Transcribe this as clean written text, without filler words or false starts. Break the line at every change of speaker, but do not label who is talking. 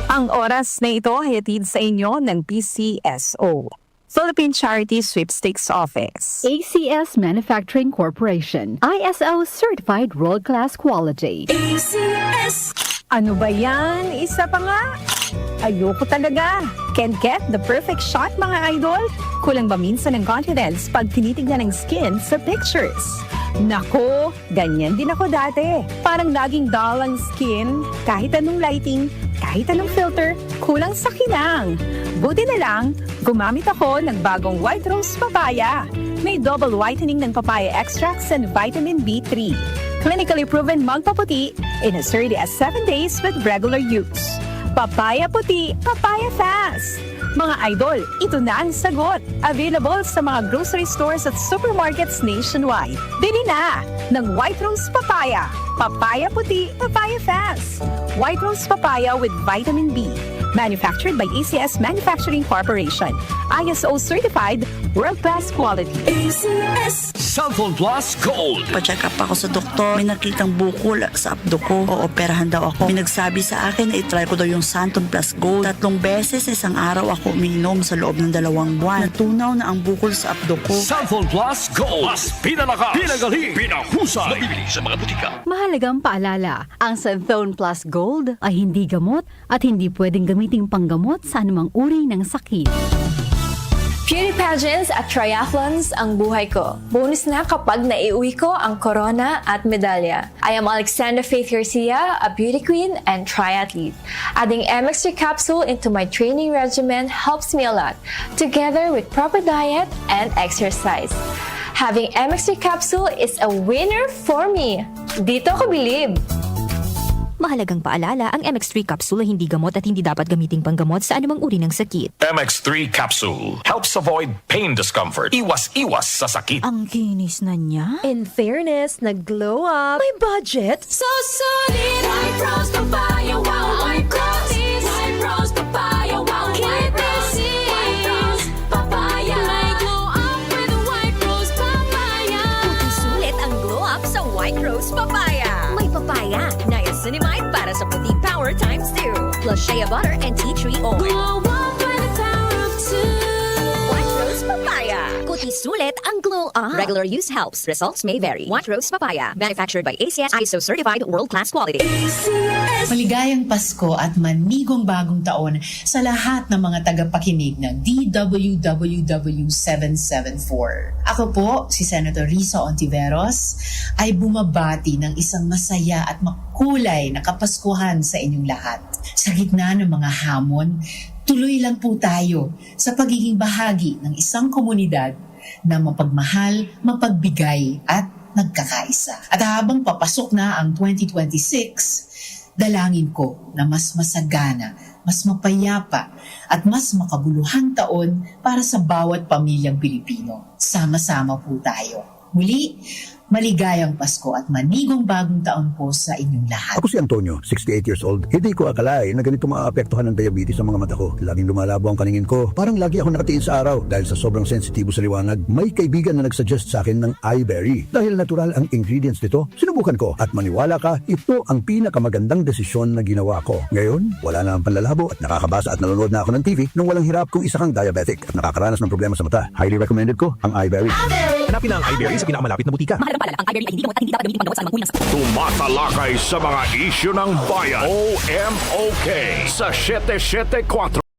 Ang oras na ito ay hatid sa inyo ng PCSO, Philippine Charity Sweepstakes Office.
ACS Manufacturing Corporation, ISO Certified World-Class Quality.
ACS! Ano ba yan? Isa pa nga? Ayoko talaga. Can't get the perfect shot, mga idol? Kulang ba minsan ng confidence pag tinitignan ng skin sa pictures? Nako, ganyan din ako dati. Parang laging dull ang skin, kahit anong lighting, kahit anong filter, kulang sa kinang. Buti na lang, gumamit ako ng bagong White Rose Papaya. May double whitening ng papaya extracts and vitamin B3. Clinically proven magpaputi in as early as 7 days with regular use. Papaya puti, papaya fast. Mga idol, ito na ang sagot. Available sa mga grocery stores at supermarkets nationwide. Bili na ng White Rose Papaya. Papaya puti, papaya fast. White Rose Papaya with vitamin B. Manufactured by ACS Manufacturing Corporation. ISO certified, world-class quality. ACS!
Cellphone Plus Gold.
Pa-check up ako sa doktor. May nakitang bukol sa abdo ko. Ooperahan daw ako. May nagsabi sa akin na itry ko daw yung Santon Plus Gold. 3 beses isang araw ako umiinom sa loob ng 2 buwan. Natunaw na ang bukol sa abdo ko.
Cellphone Plus Gold. Mas pinalakas, pinagaling, pinahusay. Mabibili sa mga butika.
Mahalagang paalala, ang Santhone Plus Gold ay hindi gamot at hindi pwedeng gamiting panggamot sa anumang uri ng sakit.
Beauty pageants at triathlons ang buhay ko. Bonus na kapag naiuwi ko ang corona at medalya. I am Alexandra Faith Garcia, a beauty queen and triathlete. Adding MX3 capsule into my training regimen helps me a lot, together with proper diet and exercise. Having MX3 capsule is a winner for me. Dito ko believe.
Mahalagang paalala, ang MX3 capsule ay hindi gamot at hindi dapat gamiting panggamot sa anumang uri ng sakit.
MX3 Capsule helps avoid pain discomfort. Iwas-iwas sa sakit.
Ang kinis na niya.
In fairness, nag-glow up. May budget.
So solid, White Rose Papaya, wow, White Rose. White Rose Papaya, wow, White Rose. White Rose Papaya. May glow up with White Rose Papaya.
Puting sulit ang glow up sa White Rose Papaya. May papaya, niacinamide para sa puting power times 2. Plus shea butter and tea tree oil.
Glow up with the power of 2.
White Rose Papaya. Puting sulit ang glow up. Regular use helps. Results may vary. White Rose Papaya. Manufactured by ACS ISO Certified World-Class Quality.
Maligayang Pasko at manigong bagong taon sa lahat ng mga tagapakinig ng DWWW 774. Ako po, si Senator Risa Ontiveros, ay bumabati ng isang masaya at makulay na Kapaskuhan sa inyong lahat. Sa gitna ng mga hamon, tuloy lang po tayo sa pagiging bahagi ng isang komunidad na mapagmahal, mapagbigay at nagkakaisa. At habang papasok na ang 2026, dalangin ko na mas masagana, mas mapayapa at mas makabuluhang taon para sa bawat pamilyang Pilipino. Sama-sama po tayo. Muli, maligayang Pasko at manigong bagong taon po sa inyong lahat.
Ako si Antonio, 68 years old. Hindi ko akalain na ganito maaapektuhan ng diabetes sa mga mata ko. Laging lumalabo ang paningin ko. Parang lagi ako nakatiin sa araw dahil sa sobrang sensitibo sa liwanag. May kaibigan na nagsuggest sa akin ng iBerry. Dahil natural ang ingredients nito, sinubukan ko at maniwala ka, ito ang pinakamagandang desisyon na ginawa ko. Ngayon, wala na ang panlalabo at nakakabasa at nanonood na ako ng TV nung walang hirap kung isa kang diabetic at nakakaranas ng problema sa mata. Highly recommended ko ang iBerry.
Hanapin ang iBerry sa pinakamalapit na butika.
Mahalagang paalala, ang iBerry ay hindi gamot at hindi dapat gamiting panggamot sa anumang uri ng sakit.
Tumatalakay sa mga isyu ng bayan. OMOK sa 774.